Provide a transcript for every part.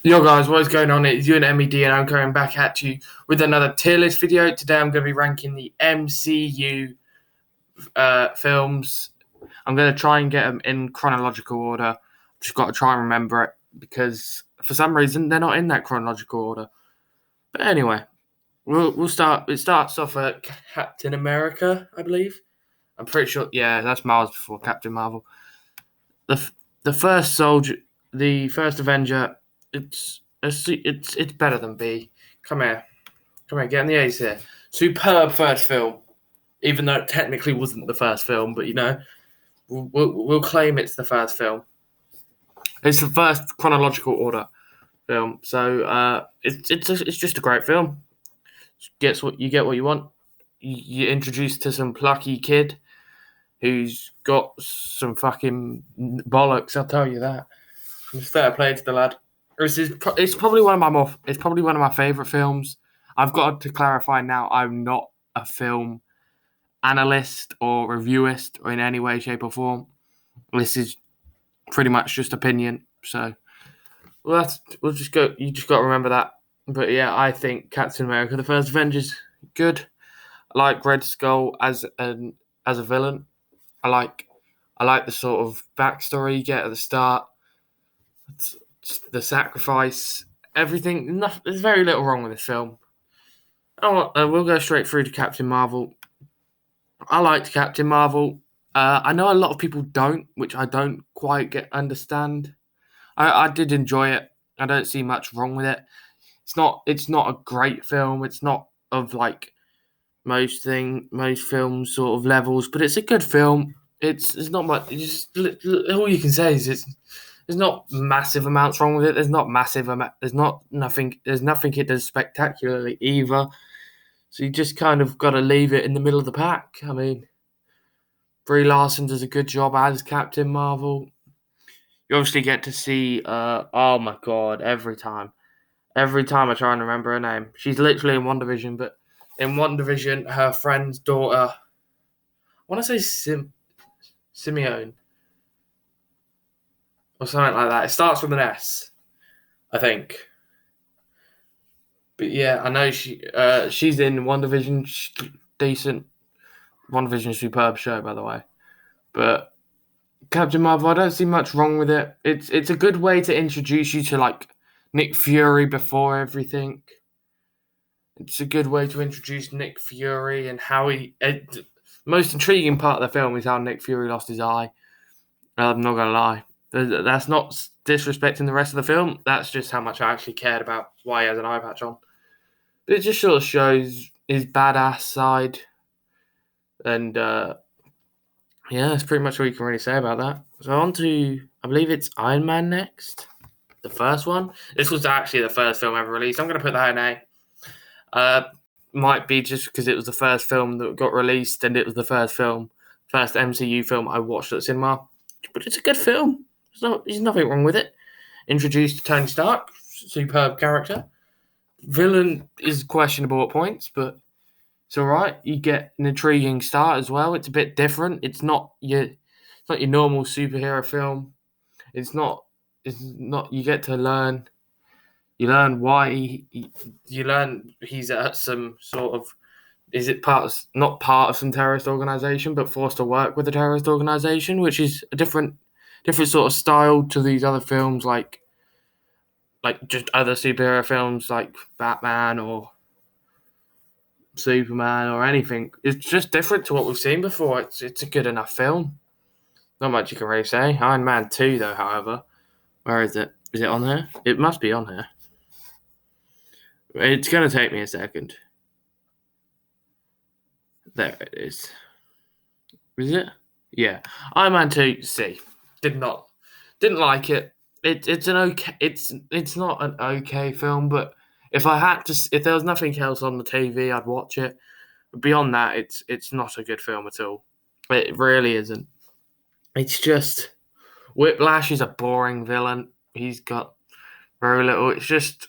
Yo guys, what is going on? It's you and MED and I'm coming back at you with another tier list video. Today I'm going to be ranking the MCU films. I'm going to try and get them in chronological order. Just got to try and remember it because for some reason they're not in that chronological order. But anyway, we'll start. It starts off at Captain America, I believe. I'm pretty sure. Yeah, that's miles before Captain Marvel. The first soldier, the first Avenger. It's better than B. Come here, get in the A's here. Superb first film, even though it technically wasn't the first film, but we'll claim it's the first film. It's the first chronological order film, so it's just a great film. Gets what you get, what you want. You're introduced to some plucky kid who's got some fucking bollocks. I'll tell you that. Fair play to the lad. It's probably one of my favorite films. I've got to clarify now. I'm not a film analyst or reviewist or in any way, shape, or form. This is pretty much just opinion. So, we'll just go. You just got to remember that. But yeah, I think Captain America: The First Avengers good. I like Red Skull as a villain. I like the sort of backstory you get at the start. The sacrifice, everything. There's very little wrong with this film. We'll go straight through to Captain Marvel. I liked Captain Marvel. I know a lot of people don't, which I don't quite understand. I did enjoy it. I don't see much wrong with it. It's not a great film. It's not of like most films sort of levels, but it's a good film. It's not much. All you can say is there's not massive amounts wrong with it. There's nothing it does spectacularly either. So you just kind of got to leave it in the middle of the pack. I mean, Brie Larson does a good job as Captain Marvel. You obviously get to see, oh my god, every time I try and remember her name. She's literally in WandaVision, but in WandaVision, her friend's daughter, I want to say Simeone or something like that. It starts with an S, I think. But yeah, I know she's in WandaVision. Decent. WandaVision, superb show, by the way. But Captain Marvel, I don't see much wrong with it. It's a good way to introduce you to like Nick Fury before everything. It's a good way to introduce Nick Fury and how most intriguing part of the film is how Nick Fury lost his eye. I'm not gonna lie. That's not disrespecting the rest of the film. That's just how much I actually cared about why he has an eye patch on. But it just sort of shows his badass side. And yeah, that's pretty much all you can really say about that. So on to, I believe it's Iron Man next. The first one. This was actually the first film ever released. I'm going to put that in A. Might be just because it was the first film that got released and it was the first MCU film I watched at the cinema. But it's a good film. There's nothing wrong with it. Introduced Tony Stark, superb character. Villain is questionable at points, but it's all right. You get an intriguing start as well. It's a bit different. It's not your normal superhero film. It's not. You get to learn. You learn why. You learn he's at some sort of. Is it not part of some terrorist organization, but forced to work with a terrorist organization, which is a different sort of style to these other films, like just other superhero films like Batman or Superman or anything. It's just different to what we've seen before. It's a good enough film. Not much you can really say. Iron Man 2, though, however. Where is it? Is it on here? It must be on here. It's going to take me a second. There it is. Is it? Yeah. Iron Man 2, C. Didn't like it. It's an okay. It's not an okay film, but if there was nothing else on the TV, I'd watch it. But beyond that, it's not a good film at all. It really isn't. It's just Whiplash is a boring villain. He's got very little. It's just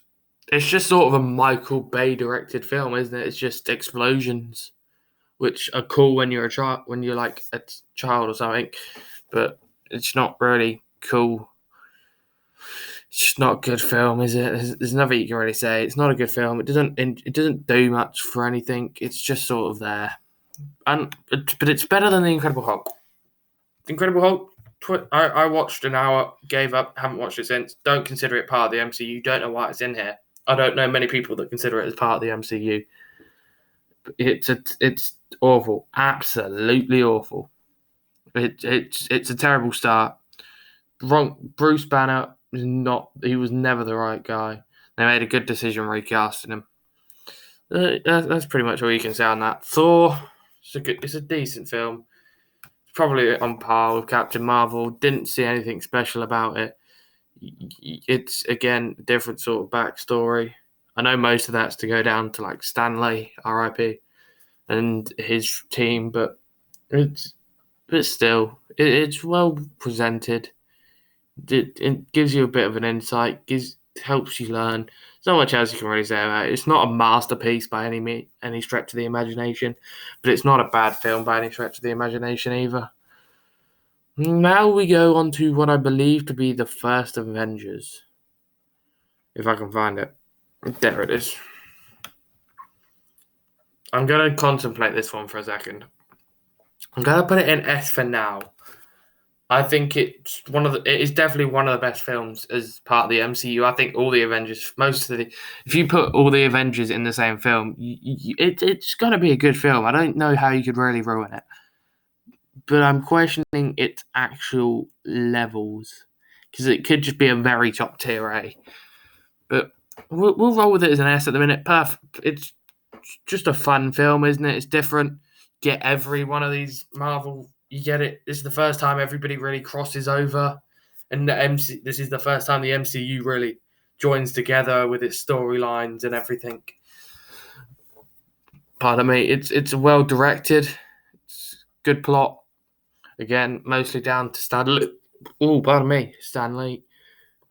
sort of a Michael Bay directed film, isn't it? It's just explosions, which are cool when you're a child, when you're like a child or something, but it's not really cool. just not a good film, is it? There's nothing you can really say. It's not a good film. It doesn't do much for anything. It's just sort of there, but it's better than the Incredible Hulk. Incredible Hulk. I watched an hour, gave up, haven't watched it since. Don't consider it part of the MCU. Don't know why it's in here. I don't know many people that consider it as part of the MCU. It's awful, absolutely awful. It's a terrible start. Bruce Banner was not. He was never the right guy. They made a good decision recasting him. That's pretty much all you can say on that. Thor. It's a decent film. It's probably on par with Captain Marvel. Didn't see anything special about it. It's again a different sort of backstory. I know most of that's to go down to like Stanley, R.I.P., and his team, but still, it's well presented. It gives you a bit of an insight, helps you learn. There's not much else you can really say about it. It's not a masterpiece by any stretch of the imagination, but it's not a bad film by any stretch of the imagination either. Now we go on to what I believe to be the first Avengers. If I can find it. There it is. I'm going to contemplate this one for a second. I'm going to put it in S for now. I think it is definitely one of the best films as part of the MCU. I think all the Avengers, if you put all the Avengers in the same film, it's going to be a good film. I don't know how you could really ruin it. But I'm questioning its actual levels because it could just be a very top tier A. But we'll roll with it as an S at the minute. It's just a fun film, isn't it? It's different. Get every one of these Marvel. You get it. This is the first time everybody really crosses over, and this is the first time the MCU really joins together with its storylines and everything. Pardon me. It's well directed. It's good plot. Again, mostly down to Stanley. Oh, pardon me, Stanley.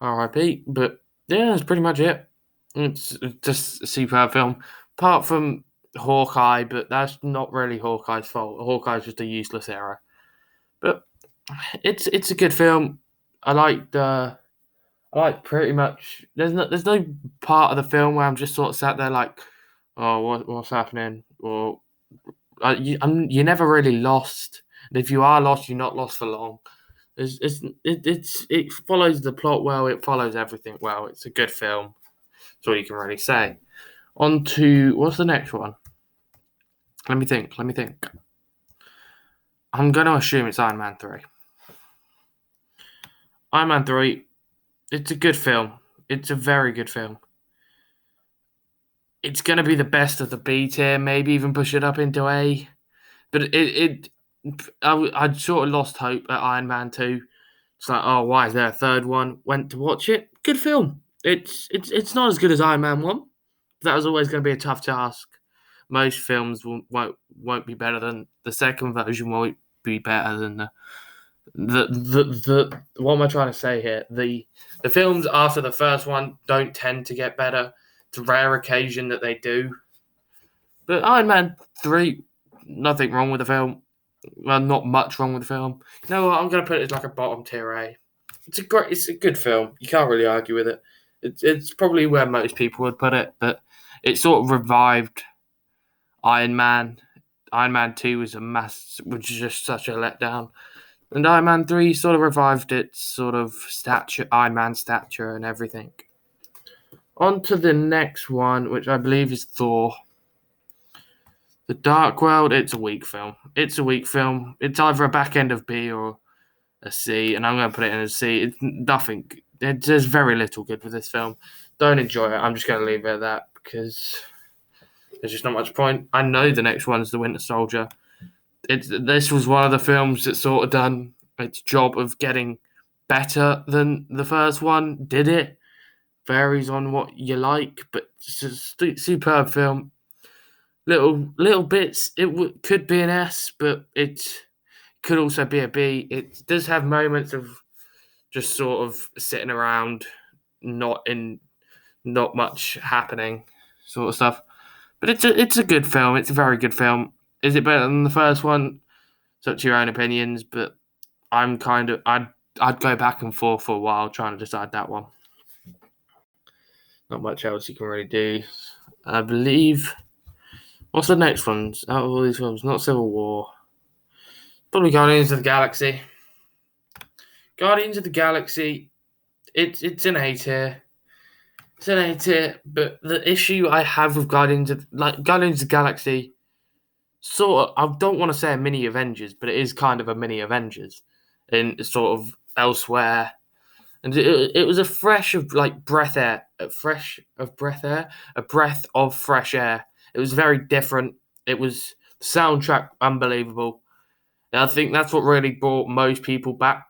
R.I.P. But yeah, that's pretty much it. It's just a superb film. Apart from Hawkeye, but that's not really Hawkeye's fault. Hawkeye's just a useless error. But it's a good film. I like pretty much. There's no part of the film where I'm just sort of sat there like, oh, what's happening? Or you're never really lost. And if you are lost, you're not lost for long. It follows the plot well. It follows everything well. It's a good film. That's all you can really say. On to what's the next one? Let me think. I'm going to assume it's Iron Man 3. Iron Man 3, it's a good film. It's a very good film. It's going to be the best of the B tier, maybe even push it up into A. But I'd sort of lost hope at Iron Man 2. It's like, oh, why is there a third one? Went to watch it. Good film. It's not as good as Iron Man 1. That was always going to be a tough task. Most films won't be better than the second version. Won't be better than the what am I trying to say here? The films after the first one don't tend to get better. It's a rare occasion that they do. But Iron Man 3, nothing wrong with the film. Well, not much wrong with the film. You know what? I'm going to put it as like a bottom tier A. It's a good film. You can't really argue with it. It's probably where most people would put it, but it sort of revived Iron Man. Iron Man 2 was just such a letdown. And Iron Man 3 sort of revived its sort of stature, Iron Man stature and everything. On to the next one, which I believe is Thor. The Dark World, it's a weak film. It's either a back end of B or a C, and I'm going to put it in a C. It's nothing. There's very little good with this film. Don't enjoy it. I'm just going to leave it at that because there's just not much point. I know the next one's The Winter Soldier. This was one of the films that sort of done its job of getting better than the first one. Did it? Varies on what you like, but it's a superb film. Little bits. It could be an S, but it could also be a B. It does have moments of just sort of sitting around, not much happening, sort of stuff. But it's a good film. It's a very good film. Is it better than the first one? It's up to your own opinions, but I'd go back and forth for a while trying to decide that one. Not much else you can really do. I believe. What's the next ones out of all these films? Not Civil War. Probably Guardians of the Galaxy. Guardians of the Galaxy. It's an A tier. It's an A tier. But the issue I have with Guardians of the Galaxy, sort of, I don't want to say a mini Avengers, but it is kind of a mini Avengers, in sort of elsewhere. And it was a fresh of like breath air, a breath of fresh air. It was very different. It was soundtrack unbelievable. And I think that's what really brought most people back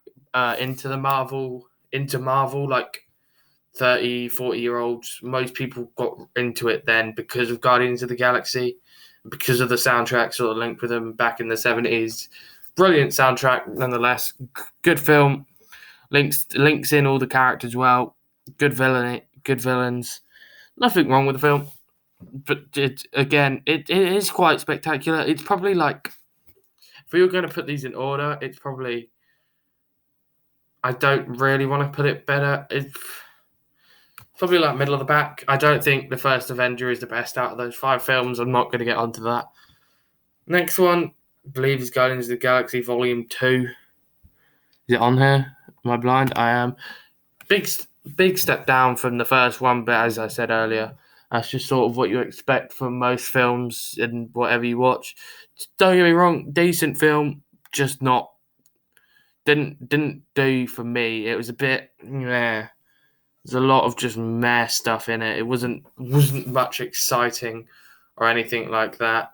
into Marvel, like 30, 40 year olds. Most people got into it then because of Guardians of the Galaxy, because of the soundtrack sort of linked with them back in the 70s. Brilliant soundtrack, nonetheless. Good film. Links in all the characters well. Good villains. Nothing wrong with the film, but it is quite spectacular. It's probably like, if we were going to put these in order, it's probably, I don't really want to put it better. It's probably like middle of the pack. I don't think the first Avenger is the best out of those 5 films. I'm not going to get onto that. Next one, I believe, is Guardians of the Galaxy Volume 2. Is it on here? Am I blind? I am. Big step down from the first one, but as I said earlier, that's just sort of what you expect from most films and whatever you watch. Don't get me wrong, decent film, just not didn't do for me. It was a bit meh. There's a lot of just meh stuff in it. It wasn't much exciting or anything like that.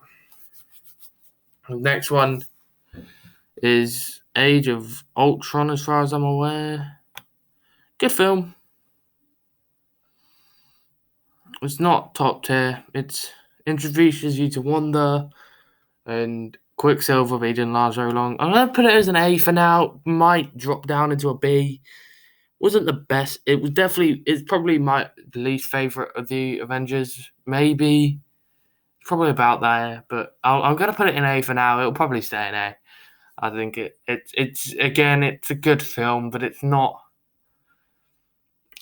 The next one is Age of Ultron, as far as I'm aware. Good film. It's not top tier. It introduces you to Wanda and Quicksilver, but he didn't last very long. I'm going to put it as an A for now. Might drop down into a B. Wasn't the best. It's probably my least favourite of the Avengers. Maybe. Probably about there. But I'm going to put it in A for now. It'll probably stay in A. I think it's a good film, but it's not.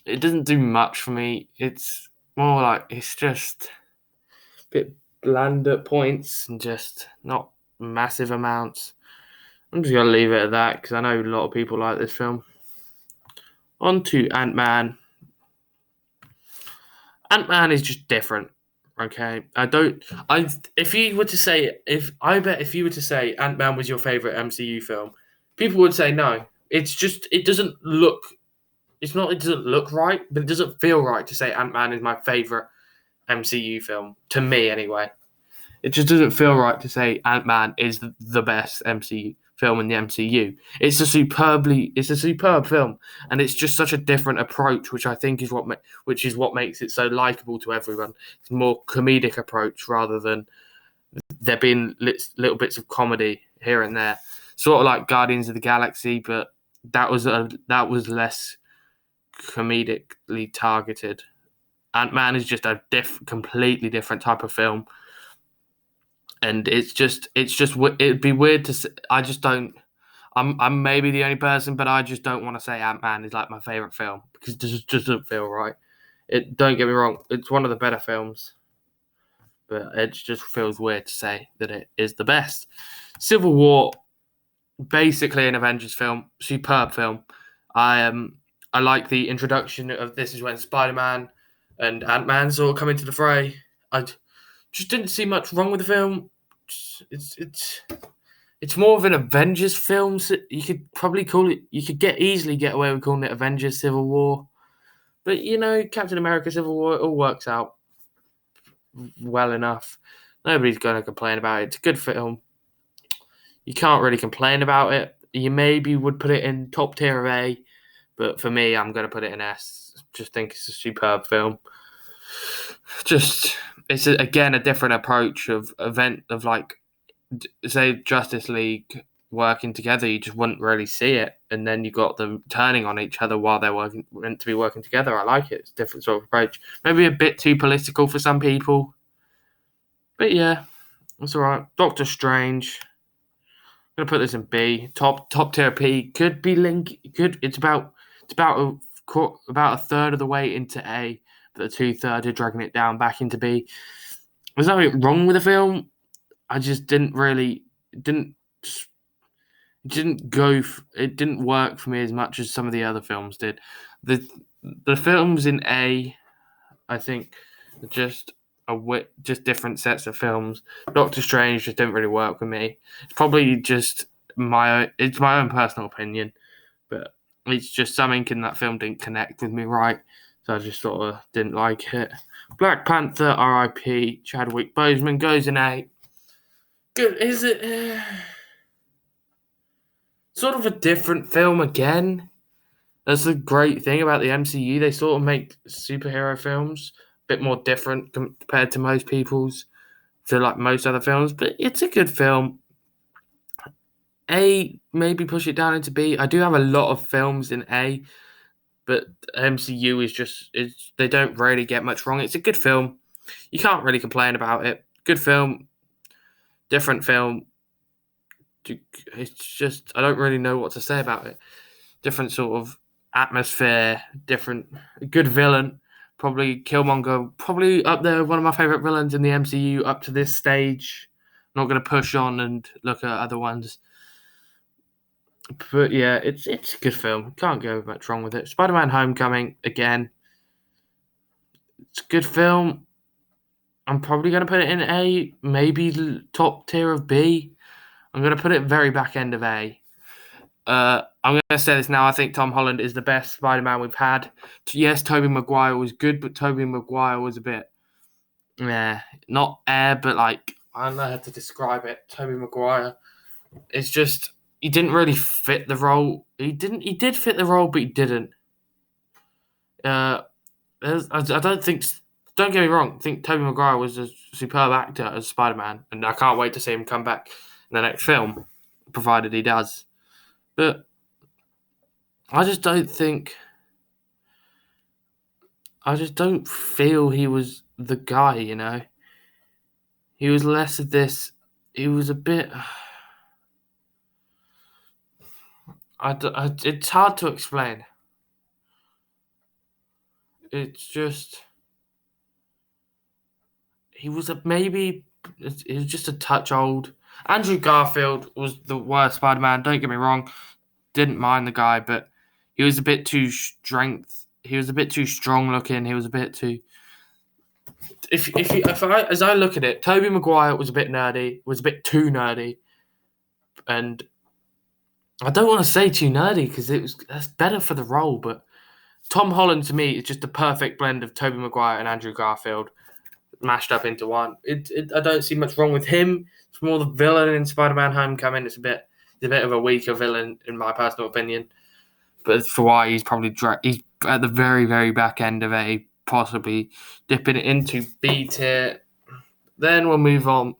It doesn't do much for me. It's more like, it's just a bit bland at points and just not massive amounts. I'm just going to leave it at that because I know a lot of people like this film. On to Ant-Man. Ant-Man is just different. Okay, if you were to say Ant-Man was your favorite MCU film, people would say no. It doesn't look. It doesn't look right, but it doesn't feel right to say Ant-Man is my favorite MCU film, to me anyway. It just doesn't feel right to say Ant-Man is the best MCU film in the MCU. It's a superb film, and it's just such a different approach, which I think is what makes it so likable to everyone. It's a more comedic approach rather than there being little bits of comedy here and there, sort of like Guardians of the Galaxy, but that was less comedically targeted. Ant-Man is just a completely different type of film, and it'd be weird to say. I just don't. I'm maybe the only person, but I just don't want to say Ant-Man is like my favorite film because it just doesn't feel right. Don't get me wrong, it's one of the better films, but it just feels weird to say that it is the best. Civil War, basically an Avengers film, superb film. I like the introduction of, this is when Spider-Man and Ant-Man sort of come into the fray. I just didn't see much wrong with the film. It's more of an Avengers film. So you could probably call it. You could easily get away with calling it Avengers Civil War, but Captain America Civil War, it all works out well enough. Nobody's going to complain about it. It's a good film. You can't really complain about it. You maybe would put it in top tier of A, but for me, I'm going to put it in S. Just think it's a superb film. It's again a different approach of like, say, Justice League working together. You just wouldn't really see it, and then you got them turning on each other while they're meant to be working together. I like it. It's a different sort of approach. Maybe a bit too political for some people, but yeah, that's all right. Doctor Strange. I'm gonna put this in B. Top tier P. Could be Link. It's about a third of the way into A. but the two-thirds are dragging it down back into B. There's nothing wrong with the film. I just didn't really didn't go. It didn't work for me as much as some of the other films did. The the films in A, I think, are just different sets of films. Doctor Strange just didn't really work with me. It's probably just it's my own personal opinion, but it's just something in that film didn't connect with me right, so I just sort of didn't like it. Black Panther, R.I.P. Chadwick Boseman goes in A. Good, is it? Sort of a different film again. That's the great thing about the MCU. They sort of make superhero films a bit more different compared to most people's, to like most other films. But it's a good film. A, maybe push it down into B. I do have a lot of films in A, but MCU they don't really get much wrong. It's a good film. You can't really complain about it. Good film, different film. It's just I don't really know what to say about it. Different sort of atmosphere, different good villain. Probably Killmonger, probably up there, one of my favorite villains in the MCU up to this stage. Not going to push on and look at other ones, but yeah, it's a good film. Can't go much wrong with it. Spider-Man: Homecoming again. It's a good film. I'm probably going to put it in A, maybe the top tier of B. I'm going to put it very back end of A. I'm going to say this now. I think Tom Holland is the best Spider-Man we've had. Yes, Tobey Maguire was good, but Tobey Maguire was a bit, not air, but like I don't know how to describe it. Tobey Maguire, it's just he didn't really fit the role. He did fit the role, but he didn't. I don't think. Don't get me wrong. I think Tobey Maguire was a superb actor as Spider-Man, and I can't wait to see him come back in the next film, provided he does. But I just don't think. I just don't feel he was the guy. He was less of this. He was a bit. It's hard to explain. It's just he was he was just a touch old. Andrew Garfield was the worst Spider-Man. Don't get me wrong, didn't mind the guy, but he was a bit too strength. He was a bit too strong looking. He was a bit too. As I look at it, Tobey Maguire was a bit nerdy. Was a bit too nerdy, and I don't want to say too nerdy because that's better for the role. But Tom Holland to me is just a perfect blend of Tobey Maguire and Andrew Garfield mashed up into one. I don't see much wrong with him. It's more the villain in Spider-Man: Homecoming. It's a bit of a weaker villain in my personal opinion. But for why he's probably he's at the very very back end of A, possibly dipping it into B tier. Then we'll move on.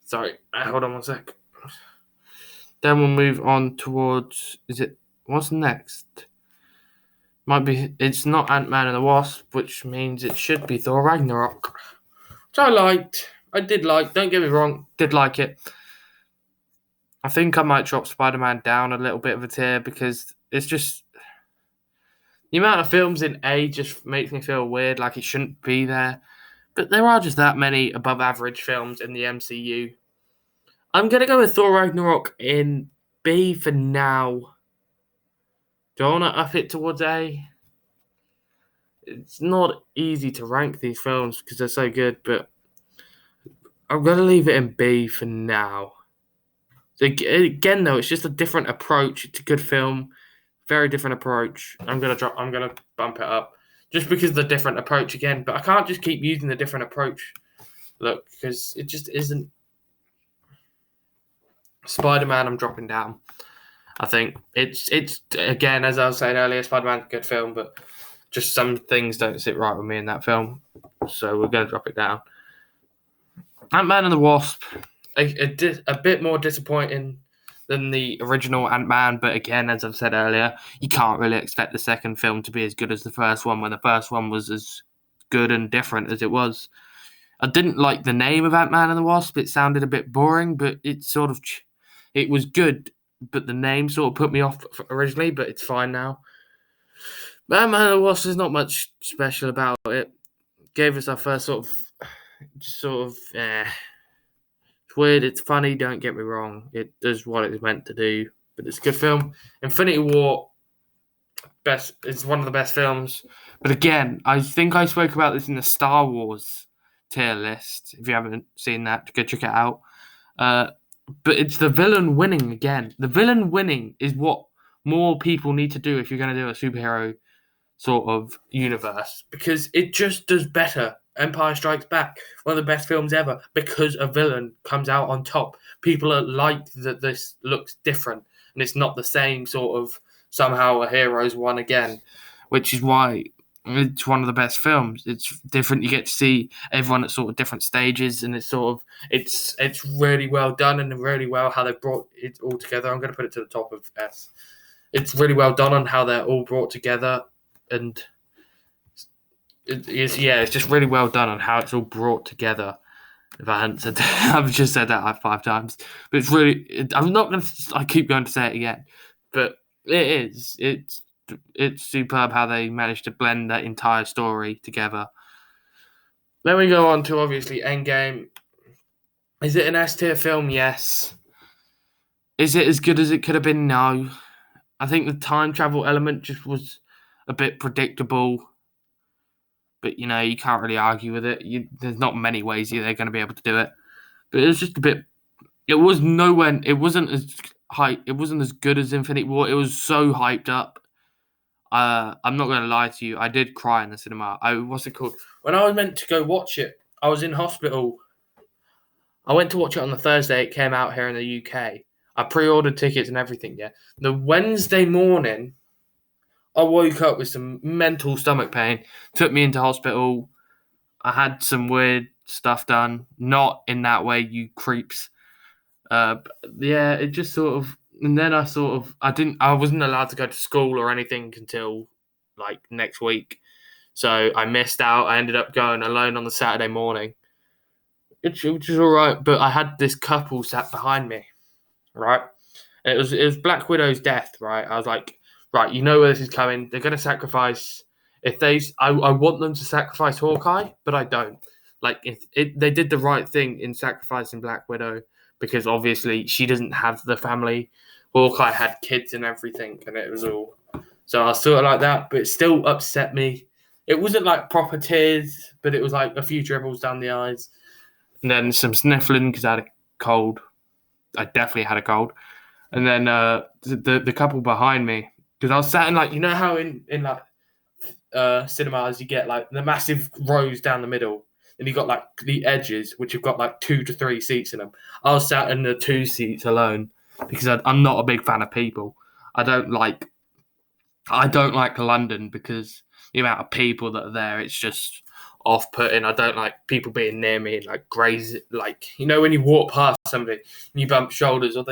Sorry, hold on one sec. Then we'll move on towards. What's next? It's not Ant-Man and the Wasp, which means it should be Thor Ragnarok. Which I liked. I did like. Don't get me wrong. Did like it. I think I might drop Spider-Man down a little bit of a tier because it's just the amount of films in A just makes me feel weird, like it shouldn't be there. But there are just that many above average films in the MCU. I'm gonna go with Thor Ragnarok in B for now. Do I want to up it towards A? It's not easy to rank these films because they're so good, but I'm going to leave it in B for now. Again, though, it's just a different approach. It's a good film, very different approach. I'm going to bump it up just because of the different approach again. But I can't just keep using the different approach. Look, because it just isn't. Spider-Man, I'm dropping down. I think it's again, as I was saying earlier, Spider-Man's a good film, but just some things don't sit right with me in that film, so we're going to drop it down. Ant-Man and the Wasp, a bit more disappointing than the original Ant-Man, but again, as I've said earlier, you can't really expect the second film to be as good as the first one when the first one was as good and different as it was. I didn't like the name of Ant-Man and the Wasp. It sounded a bit boring, but it was good, but the name sort of put me off originally, but it's fine now. Batman the Wasp, there's not much special about it. Gave us our first it's weird, it's funny, don't get me wrong. It does what it's meant to do, but it's a good film. Infinity War, it's one of the best films. But again, I think I spoke about this in the Star Wars tier list. If you haven't seen that, go check it out. Uh, but it's the villain winning again. The villain winning is what more people need to do if you're going to do a superhero sort of universe, because it just does better. Empire Strikes Back, one of the best films ever, because a villain comes out on top. People are like that this looks different and it's not the same sort of somehow a hero's won again, which is why it's one of the best films. It's different. You get to see everyone at sort of different stages, and it's really well done and really well how they brought it all together. I'm going to put it to the top of S. It's really well done on how they're all brought together, and it's just really well done on how it's all brought together. If I hadn't said that, I've just said that like 5 times, but it's really. I'm not going to. I keep going to say it again, but it is. It's superb how they managed to blend that entire story together. Then we go on to obviously Endgame. Is it an S tier film? Yes. Is it as good as it could have been? No. I think the time travel element just was a bit predictable, but you can't really argue with it. There's not many ways they're going to be able to do it, but it was just a bit. It was nowhere. It wasn't as hype. It wasn't as good as Infinity War. It was so hyped up. I'm not going to lie to you. I did cry in the cinema. What's it called? When I was meant to go watch it, I was in hospital. I went to watch it on the Thursday. It came out here in the UK. I pre-ordered tickets and everything. Yeah, the Wednesday morning, I woke up with some mental stomach pain. Took me into hospital. I had some weird stuff done. Not in that way, you creeps. Yeah, it just sort of, and then I wasn't allowed to go to school or anything until like next week. So I missed out. I ended up going alone on the Saturday morning, which is all right. But I had this couple sat behind me, right? It was Black Widow's death, right? I was like, right, you know where this is coming. They're gonna sacrifice. If I want them to sacrifice Hawkeye, but I don't. Like they did the right thing in sacrificing Black Widow, because obviously she doesn't have the family. Hawkeye had kids and everything, and it was all. So I was sort of like that, but it still upset me. It wasn't like proper tears, but it was like a few dribbles down the eyes, and then some sniffling because I had a cold. I definitely had a cold, and then the couple behind me, because I was sat in like, how in like cinemas you get like the massive rows down the middle, and you got like the edges which have got like 2 to 3 seats in them. I was sat in the 2 seats alone because I'm not a big fan of people. I don't like London because the amount of people that are there, it's just off-putting. I don't like people being near me and like graze, like when you walk past somebody and you bump shoulders, or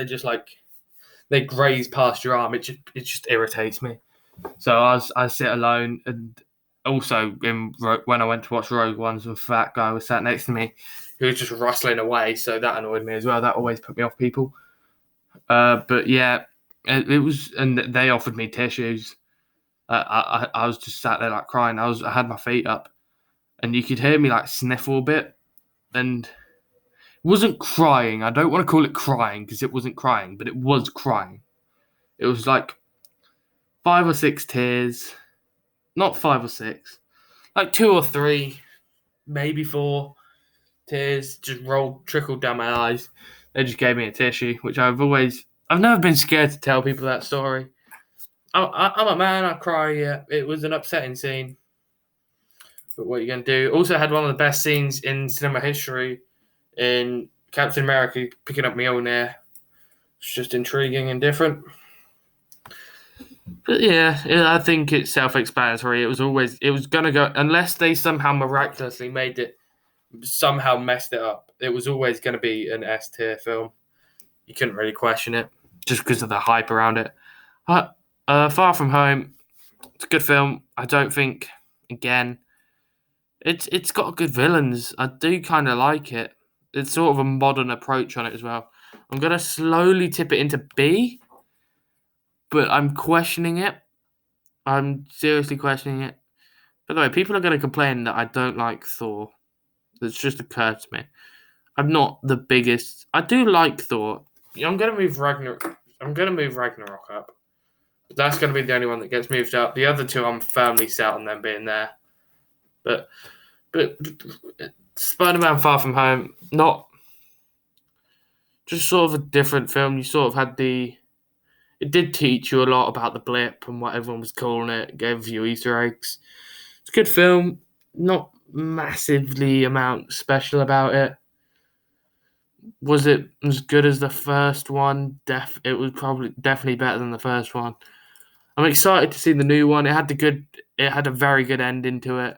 they graze past your arm. It just irritates me. So I sit alone, and also when I went to watch Rogue One, a fat guy was sat next to me who was just rustling away. So that annoyed me as well. That always put me off people. But yeah, it was, and they offered me tissues. I was just sat there like crying. I had my feet up, and you could hear me like sniffle a bit, and it wasn't crying. I don't want to call it crying because it wasn't crying, but it was crying. It was like 5 or 6 tears, not 5 or 6, like 2 or 3, maybe 4 tears just trickled down my eyes. They just gave me a tissue, which I've never been scared to tell people that story. I'm a man, I cry, yeah. It was an upsetting scene, but what are you going to do? Also had one of the best scenes in cinema history in Captain America picking up Mjolnir. It's just intriguing and different. But yeah, I think it's self-explanatory. It was going to go, unless they somehow miraculously somehow messed it up. It was always going to be an S tier film. You couldn't really question it, just because of the hype around it. Far From Home, it's a good film. I don't think, again, it's got good villains. I do kind of like it. It's sort of a modern approach on it as well. I'm going to slowly tip it into B, but I'm questioning it. I'm seriously questioning it. By the way, people are going to complain that I don't like Thor. That's just occurred to me. I'm not the biggest. I do like Thor. I'm going to move Ragnarok. I'm going to move Ragnarok up. That's going to be the only one that gets moved up. The other two, I'm firmly set on them being there. But Spider-Man: Far From Home, not just sort of a different film. You sort of had it did teach you a lot about the blip and what everyone was calling it. It gave you Easter eggs. It's a good film. Not massively amount special about it. Was it as good as the first one? It was probably definitely better than the first one. I'm excited to see the new one. It had a very good ending to it.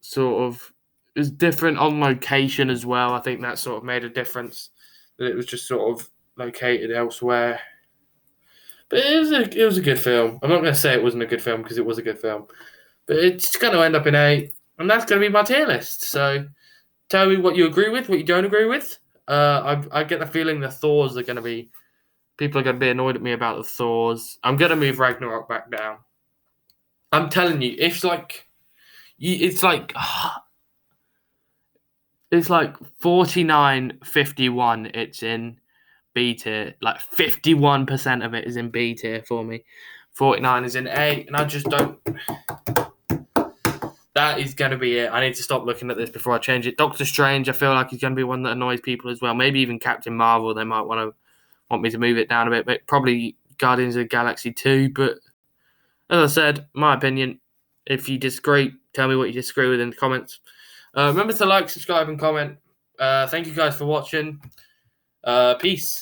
Sort of, it was different on location as well. I think that sort of made a difference. That it was just sort of located elsewhere. But it was a good film. I'm not going to say it wasn't a good film because it was a good film. But it's going to end up in A, and that's going to be my tier list. So tell me what you agree with, what you don't agree with. I get the feeling the Thors are going to be people are going to be annoyed at me about the Thors. I'm going to move Ragnarok back down. I'm telling you, it's like it's like 49-51. It's in B tier. Like 51% of it is in B tier for me. 49 is in A, and I just don't. That is going to be it. I need to stop looking at this before I change it. Doctor Strange, I feel like he's going to be one that annoys people as well. Maybe even Captain Marvel. They might want me to move it down a bit, but probably Guardians of the Galaxy 2. But as I said, my opinion. If you disagree, tell me what you disagree with in the comments. Remember to like, subscribe, and comment. Thank you guys for watching. Peace.